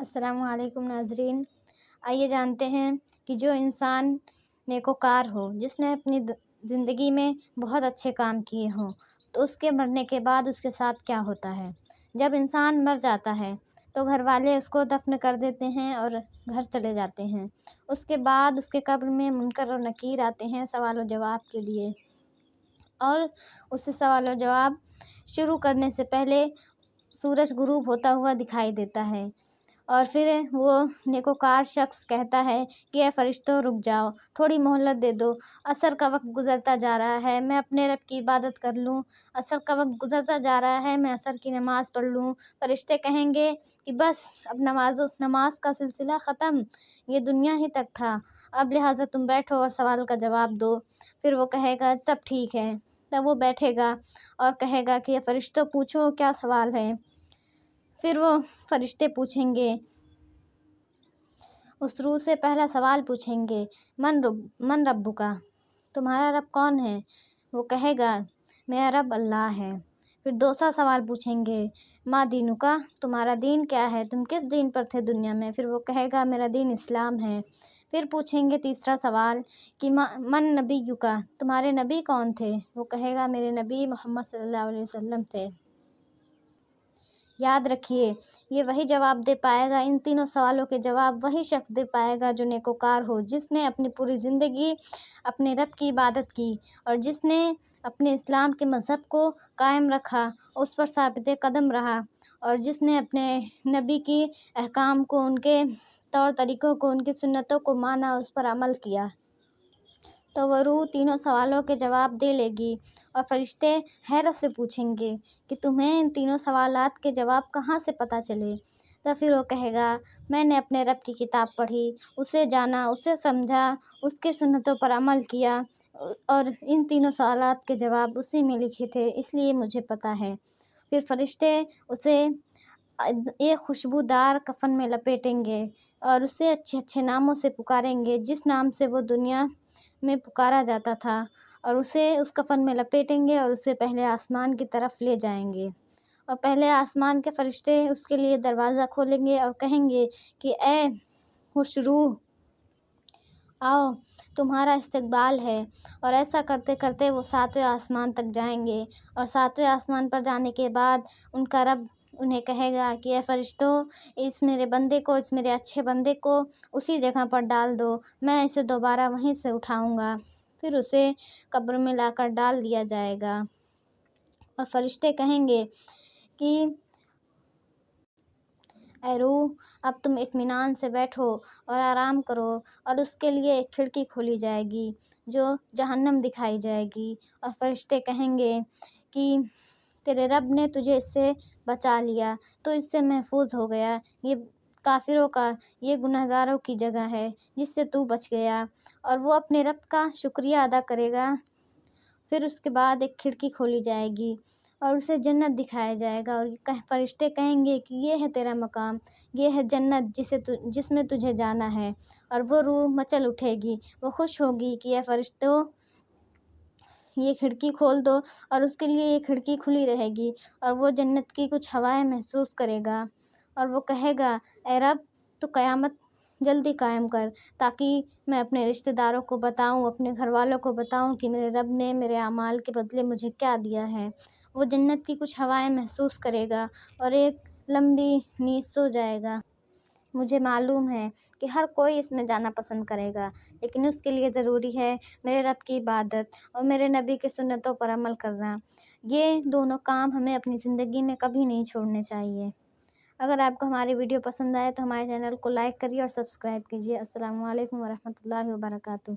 السلام علیکم ناظرین، آئیے جانتے ہیں کہ جو انسان نیکوکار ہو، جس نے اپنی زندگی میں بہت اچھے کام کیے ہوں، تو اس کے مرنے کے بعد اس کے ساتھ کیا ہوتا ہے۔ جب انسان مر جاتا ہے تو گھر والے اس کو دفن کر دیتے ہیں اور گھر چلے جاتے ہیں۔ اس کے بعد اس کے قبر میں منکر و نکیر آتے ہیں سوال و جواب کے لیے، اور اس سے سوال و جواب شروع کرنے سے پہلے سورج غروب ہوتا ہوا دکھائی دیتا ہے، اور پھر وہ نیکوکار شخص کہتا ہے کہ اے فرشتوں رک جاؤ، تھوڑی مہلت دے دو، عصر کا وقت گزرتا جا رہا ہے، میں اپنے رب کی عبادت کر لوں، عصر کا وقت گزرتا جا رہا ہے، میں عصر کی نماز پڑھ لوں۔ فرشتے کہیں گے کہ بس اب نماز کا سلسلہ ختم، یہ دنیا ہی تک تھا، اب لہٰذا تم بیٹھو اور سوال کا جواب دو۔ پھر وہ کہے گا تب ٹھیک ہے، تب وہ بیٹھے گا اور کہے گا کہ فرشتوں پوچھو کیا سوال ہے۔ پھر وہ فرشتے پوچھیں گے، اس روح سے پہلا سوال پوچھیں گے من ربک، تمہارا رب کون ہے؟ وہ کہے گا میرا رب اللہ ہے۔ پھر دوسرا سوال پوچھیں گے ما دینک، تمہارا دین کیا ہے، تم کس دین پر تھے دنیا میں؟ پھر وہ کہے گا میرا دین اسلام ہے۔ پھر پوچھیں گے تیسرا سوال کہ من نبیک، تمہارے نبی کون تھے؟ وہ کہے گا میرے نبی محمد صلی اللہ علیہ وسلم تھے۔ یاد رکھیے، یہ وہی جواب دے پائے گا، ان تینوں سوالوں کے جواب وہی شخص دے پائے گا جو نیکوکار ہو، جس نے اپنی پوری زندگی اپنے رب کی عبادت کی اور جس نے اپنے اسلام کے مذہب کو قائم رکھا، اس پر ثابت قدم رہا، اور جس نے اپنے نبی کی احکام کو، ان کے طور طریقوں کو، ان کی سنتوں کو مانا، اس پر عمل کیا، تو وہ روح تینوں سوالوں کے جواب دے لے گی۔ اور فرشتے حیرت سے پوچھیں گے کہ تمہیں ان تینوں سوالات کے جواب کہاں سے پتہ چلے؟ تو پھر وہ کہے گا میں نے اپنے رب کی کتاب پڑھی، اسے جانا، اسے سمجھا، اس کی سنتوں پر عمل کیا، اور ان تینوں سوالات کے جواب اسی میں لکھے تھے، اس لیے مجھے پتہ ہے۔ پھر فرشتے اسے ایک خوشبودار کفن میں لپیٹیں گے اور اسے اچھے اچھے ناموں سے پکاریں گے، جس نام سے وہ دنیا میں پکارا جاتا تھا، اور اسے اس کفن میں لپیٹیں گے اور اسے پہلے آسمان کی طرف لے جائیں گے، اور پہلے آسمان کے فرشتے اس کے لیے دروازہ کھولیں گے اور کہیں گے کہ اے خوش روح، آؤ، تمہارا استقبال ہے۔ اور ایسا کرتے کرتے وہ 7ویں آسمان تک جائیں گے، اور 7ویں آسمان پر جانے کے بعد ان کا رب انہیں کہے گا کہ اے فرشتوں، اس میرے بندے کو، اس میرے اچھے بندے کو اسی جگہ پر ڈال دو، میں اسے دوبارہ وہیں سے اٹھاؤں گا۔ پھر اسے قبر میں لا کر ڈال دیا جائے گا، اور فرشتے کہیں گے کہ اے روح، اب تم اطمینان سے بیٹھو اور آرام کرو، اور اس کے لیے ایک کھڑکی کھولی جائے گی جو جہنم دکھائی جائے گی، اور فرشتے کہیں گے کہ تیرے رب نے تجھے اس سے بچا لیا، تو اس سے محفوظ ہو گیا، یہ کافروں کا، یہ گنہگاروں کی جگہ ہے جس سے تو بچ گیا، اور وہ اپنے رب کا شکریہ ادا کرے گا۔ پھر اس کے بعد ایک کھڑکی کھولی جائے گی اور اسے جنت دکھایا جائے گا، اور فرشتے کہیں گے کہ یہ ہے تیرا مقام، یہ ہے جنت جس میں تجھے جانا ہے، اور وہ روح مچل اٹھے گی، وہ خوش ہوگی کہ اے فرشتوں، یہ کھڑکی کھول دو، اور اس کے لیے یہ کھڑکی کھلی رہے گی، اور وہ جنت کی کچھ ہوائیں محسوس کرے گا، اور وہ کہے گا اے رب، تو قیامت جلدی قائم کر، تاکہ میں اپنے رشتہ داروں کو بتاؤں، اپنے گھر والوں کو بتاؤں کہ میرے رب نے میرے اعمال کے بدلے مجھے کیا دیا ہے۔ وہ جنت کی کچھ ہوائیں محسوس کرے گا اور ایک لمبی نیند سو جائے گا۔ مجھے معلوم ہے کہ ہر کوئی اس میں جانا پسند کرے گا، لیکن اس کے لیے ضروری ہے میرے رب کی عبادت اور میرے نبی کی سنتوں پر عمل کرنا۔ یہ دونوں کام ہمیں اپنی زندگی میں کبھی نہیں چھوڑنے چاہیے۔ اگر آپ کو ہماری ویڈیو پسند آئے تو ہمارے چینل کو لائک کریے اور سبسکرائب کیجیے۔ السلام علیکم ورحمۃ اللہ وبرکاتہ۔